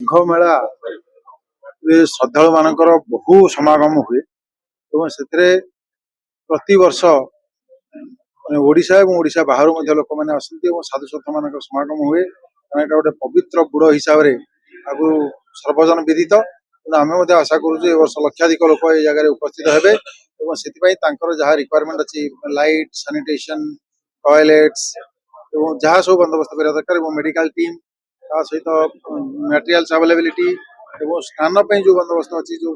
ମାଘ ମେଳା ଶ୍ରଦ୍ଧାଳୁ ମାନଙ୍କର ବହୁ ସମାଗମ ହୁଏ ଏବଂ ସେଥିରେ ପ୍ରତିବର୍ଷ ओडिशा और ओडिशा बाहर लोक मैंने आसती साधुसंत मान समागम हुए कारण यहाँ गोटे पवित्र बुड़ हिसाब से आगु सर्वजन विदित आम आशा करुँ वर्ष लक्षाधिक लोक ये जगह उपस्थित हे और जहाँ रिक्वायरमेंट अच्छी लाइट सानिटेशन टॉयलेट्स जहाँ सब बंदोबस्त करा दरकार मेडिकल टीम सहित मटेरियल्स अवेलेबिलिटी और स्नान जो बंदोबस्त अच्छी जो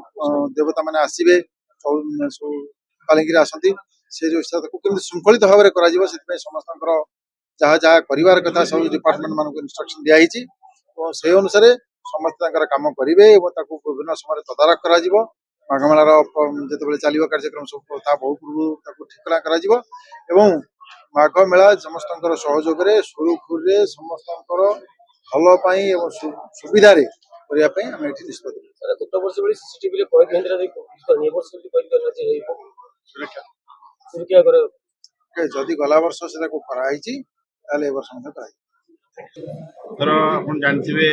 देवता मैंने आसवे पालिंगी आसती से जो श्रृंखलित भाव में समस्त जहाँ जहाँ कर कथा सब डिपार्टमेंट मान इंस्ट्रक्शन दिखाई और से अनुसार समस्त कम करेंगे विभिन्न समय तदारख कर माघमेलार जो चलो कार्यक्रम सब बहु पूर्व ठिकना कर माघ मेला समस्त सहयोग सुरुखुर समस्त भलपाई सुविधा करने निष्पत्ति जदि गला वर्ष से कराई वर्ष थर आप जानते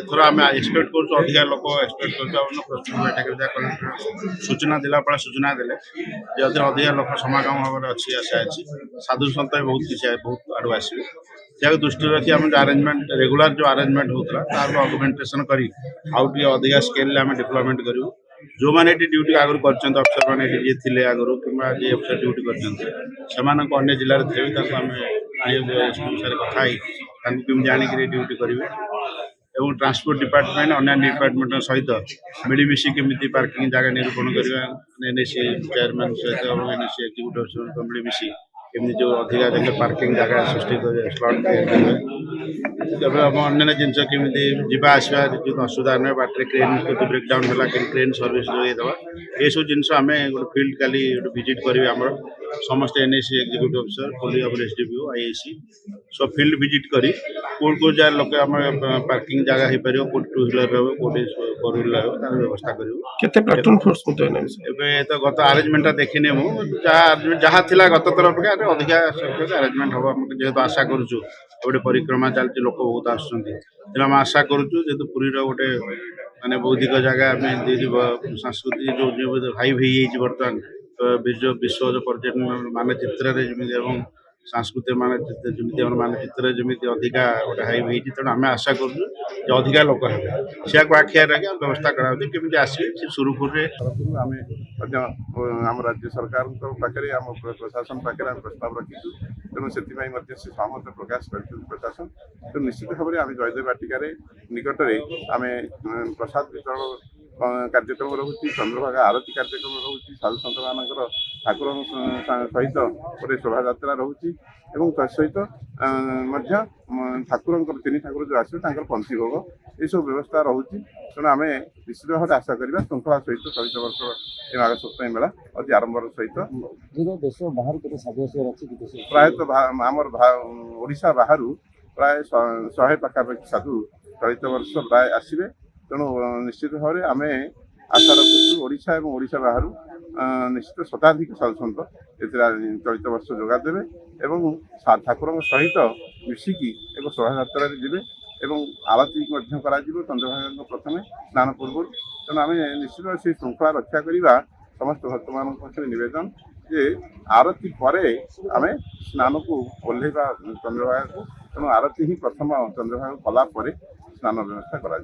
एथर आम एक्सपेक्ट कर अधिका लोक एक्सपेक्ट कर सूचना जिलापाल सूचना देले अधिका लोक समागम भाव अच्छी आशा अच्छी साधु सन्त बहुत किसी बहुत आड़ आसवे जहाँ दृष्टि रखी आम जो आरेंजमेंट रेगुलर जो आरेंजमेंट होता है अगुमेंटेसन कर अधिका स्केल डेभलपमेंट करूँ जो मैंने ड्यूटी आगुरी कर अफसर मैंने थे आगुरी कि अफसर ड्यूटी कर जिले में थे अनुसार कथा केमी आनिक ड्यूटी करेंगे और ट्रांसपोर्ट डिपार्टमेंट अन्य डिपार्टमेंट सहित मिलमिशी केमी पार्किंग जगह निरूपण करवा एनएसी चेयरमैन सहित एनएसी एक्जिक्यूटिव सहित मिलमिशी केमी जो अधिका जगह पार्किंग जगह सृष्टि स्लट तब अन्य जिन केमी जावा आसवा जो असुविधा ना बाटे ट्रेन ब्रेकडाउन है ट्रेन सर्विस जोदेवा ये सब जिन आम गोटे फिल्ड का विजिट करेंगे आम समस्त एनएसी एक्जिक्यूटिव अफिसर पुलिस अब एसडीपीओ आईएसी सब फील्ड विजिट करी कौन कौन जगह लोग आम पार्किंग जगह हो पार कौट टू व्हीलर हो कौटे फोर व्हीलर हो तार व्यवस्था करूँ तो गत आरेंजमेंट देखने मुझे जहाँ थी गत थर अपेक्षा अधिका आरेंजमेंट हम जेहेतु आशा करुँ गोटे परिक्रमा चलती लोक बहुत आम आशा करुँ जेहेतु पुरी गोटे माने बौद्धिक जगह आम संस्कृति जो हाइव हो बर्तमान विश्व जो पर्यटन मानचित्र जमी सांस्कृतिक मानचित्र जमी मानचित्र जमी अधिका गोटे हाइव हो तेणु आम आशा करूँ अधिका लोक हे से आखिया रखी व्यवस्था करामी आसवे सुरुखुर आम आम राज्य सरकार पाखे आम प्रशासन पाखे आम प्रस्ताव रखीचु तेणु से सहमत प्रकाश कर प्रशासन तो निश्चित भाव में आम जयदेव बाटिकार निकट में आम प्रसाद वितरण कार्यक्रम रोचे चंद्रभागा आरती कार्यक्रम रोचे साधु सन्त मान ठाकुर सहित गोटे शोभा यात्रा रोचे सहित ठाकुर तीन ठाकुर जो आसवे पंथी भोग ये सब व्यवस्था रोचे तेणु आम निश्चित भाव आशा करवा श्रृंखला सहित चलित वर्ष ये माघ सप्तमी मेला अति आरंभर सहित प्रायतः आमर ओडिशा बाहर प्राय 100 पाखापाखि साधु चलित वर्ष प्राय आसवे तेणु निश्चित भाव में आम आशा रखुचु ओडिशा और ओडिशा बाहर निश्चित शताधिक साधुसंत चलित वर्ष जोगादेवे एवं ठाकुर सहित मिसिकी एक शोभा यात्रा जी आरती चंद्रभागा प्रथम स्नान पूर्व तेणु आम निश्चित भाव से श्रृंखला रक्षा करवा समस्त भक्त मान नवेदन जे आरती पर आम स्नान को ओह्लैवा चंद्रभागा को तेणु आरती ही प्रथम चंद्रभागा कला स्नान व्यवस्था करा।